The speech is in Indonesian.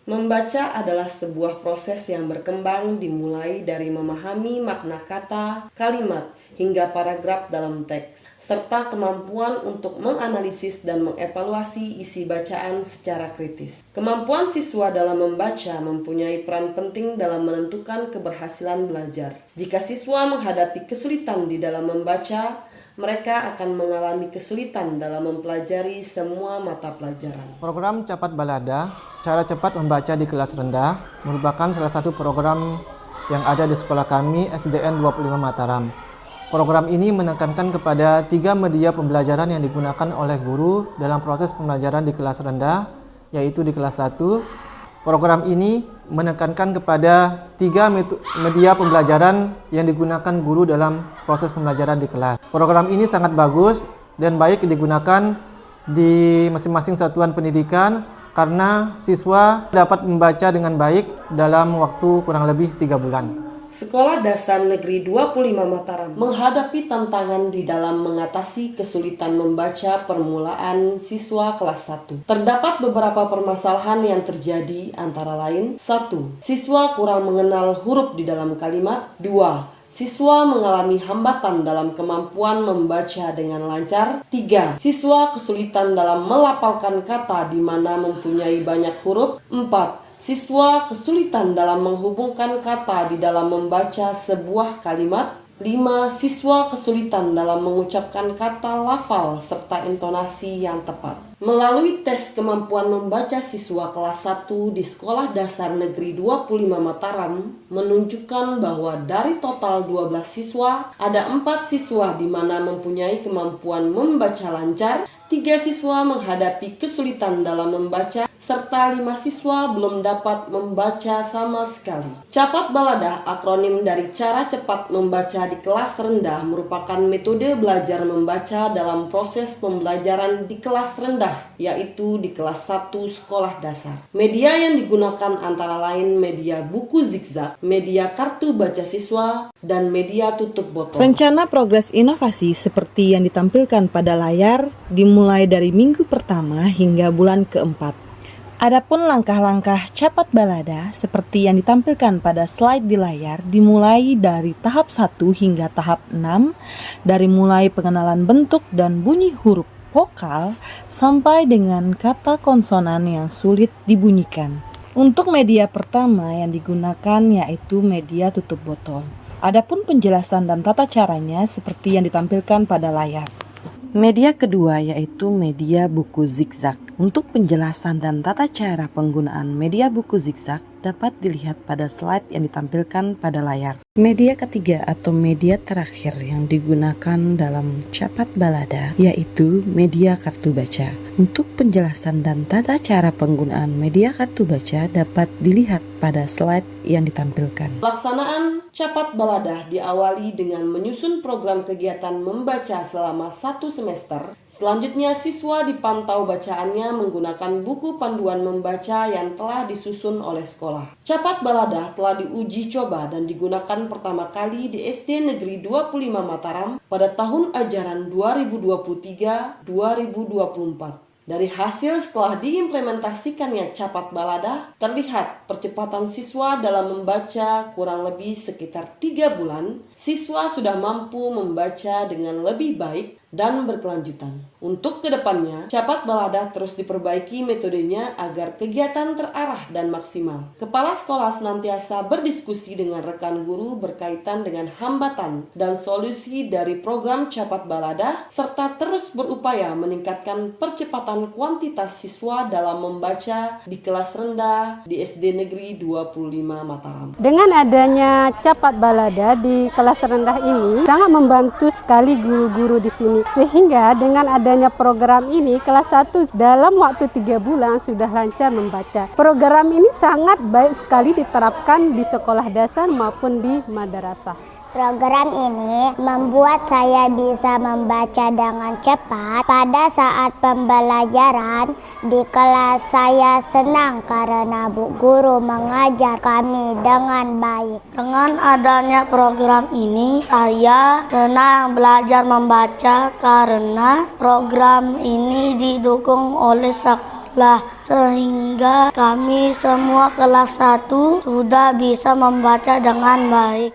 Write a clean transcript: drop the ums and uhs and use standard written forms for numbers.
Membaca adalah sebuah proses yang berkembang dimulai dari memahami makna kata, kalimat, hingga paragraf dalam teks, serta kemampuan untuk menganalisis dan mengevaluasi isi bacaan secara kritis. Kemampuan siswa dalam membaca mempunyai peran penting dalam menentukan keberhasilan belajar. Jika siswa menghadapi kesulitan di dalam membaca, mereka akan mengalami kesulitan dalam mempelajari semua mata pelajaran. Program Capat Balada, cara cepat membaca di kelas rendah, merupakan salah satu program yang ada di sekolah kami SDN 25 Mataram. Program ini menekankan kepada 3 media pembelajaran yang digunakan oleh guru dalam proses pembelajaran di kelas rendah, yaitu di kelas 1. Program ini menekankan kepada 3 media pembelajaran yang digunakan guru dalam proses pembelajaran di kelas. Program ini sangat bagus dan baik digunakan di masing-masing satuan pendidikan karena siswa dapat membaca dengan baik dalam waktu kurang lebih 3 bulan. Sekolah Dasar Negeri 25 Mataram menghadapi tantangan di dalam mengatasi kesulitan membaca permulaan siswa kelas 1. Terdapat beberapa permasalahan yang terjadi antara lain: 1. Siswa kurang mengenal huruf di dalam kalimat. 2. Siswa mengalami hambatan dalam kemampuan membaca dengan lancar. 3. Siswa kesulitan dalam melafalkan kata di mana mempunyai banyak huruf. 4. Siswa kesulitan dalam menghubungkan kata di dalam membaca sebuah kalimat. 5. Siswa kesulitan dalam mengucapkan kata lafal serta intonasi yang tepat. Melalui tes kemampuan membaca siswa kelas 1 di Sekolah Dasar Negeri 25 Mataram menunjukkan bahwa dari total 12 siswa, ada 4 siswa di mana mempunyai kemampuan membaca lancar, 3 siswa menghadapi kesulitan dalam membaca, serta 5 siswa belum dapat membaca sama sekali. Capat Balada, akronim dari cara cepat membaca di kelas rendah, merupakan metode belajar membaca dalam proses pembelajaran di kelas rendah, yaitu di kelas 1 sekolah dasar. Media yang digunakan antara lain media buku zigzag, media kartu baca siswa, dan media tutup botol. Rencana progres inovasi seperti yang ditampilkan pada layar dimulai dari minggu pertama hingga bulan keempat. Adapun langkah-langkah Capat Balada seperti yang ditampilkan pada slide di layar dimulai dari tahap 1 hingga tahap 6, dari mulai pengenalan bentuk dan bunyi huruf vokal sampai dengan kata konsonan yang sulit dibunyikan. Untuk media pertama yang digunakan yaitu media tutup botol. Adapun penjelasan dan tata caranya seperti yang ditampilkan pada layar. Media kedua yaitu media buku zigzag. Untuk penjelasan dan tata cara penggunaan media buku zigzag dapat dilihat pada slide yang ditampilkan pada layar. Media ketiga atau media terakhir yang digunakan dalam Capat Balada yaitu media kartu baca. Untuk penjelasan dan tata cara penggunaan media kartu baca dapat dilihat pada slide yang ditampilkan. Pelaksanaan Capat Balada diawali dengan menyusun program kegiatan membaca selama 1 semester. Selanjutnya siswa dipantau bacaannya menggunakan buku panduan membaca yang telah disusun oleh sekolah. Capat Balada telah diuji coba dan digunakan pertama kali di SD Negeri 25 Mataram pada tahun ajaran 2023-2024. Dari hasil setelah diimplementasikannya Capat Balada, terlihat percepatan siswa dalam membaca kurang lebih sekitar 3 bulan. Siswa sudah mampu membaca dengan lebih baik dan berkelanjutan. Untuk kedepannya, Capat Balada terus diperbaiki metodenya agar kegiatan terarah dan maksimal. Kepala sekolah senantiasa berdiskusi dengan rekan guru berkaitan dengan hambatan dan solusi dari program Capat Balada, serta terus berupaya meningkatkan percepatan kuantitas siswa dalam membaca di kelas rendah di SD Negeri 25 Mataram. Dengan adanya Capat Balada di kelas rendah ini sangat membantu sekali guru-guru di sini. Sehingga dengan adanya program ini kelas 1 dalam waktu 3 bulan sudah lancar membaca. Program ini sangat baik sekali diterapkan di sekolah dasar maupun di madrasah. Program ini membuat saya bisa membaca dengan cepat. Pada saat pembelajaran di kelas saya senang karena Bu Guru mengajar kami dengan baik. Dengan adanya program ini saya senang belajar membaca karena program ini didukung oleh sekolah lah, sehingga kami semua kelas 1 sudah bisa membaca dengan baik.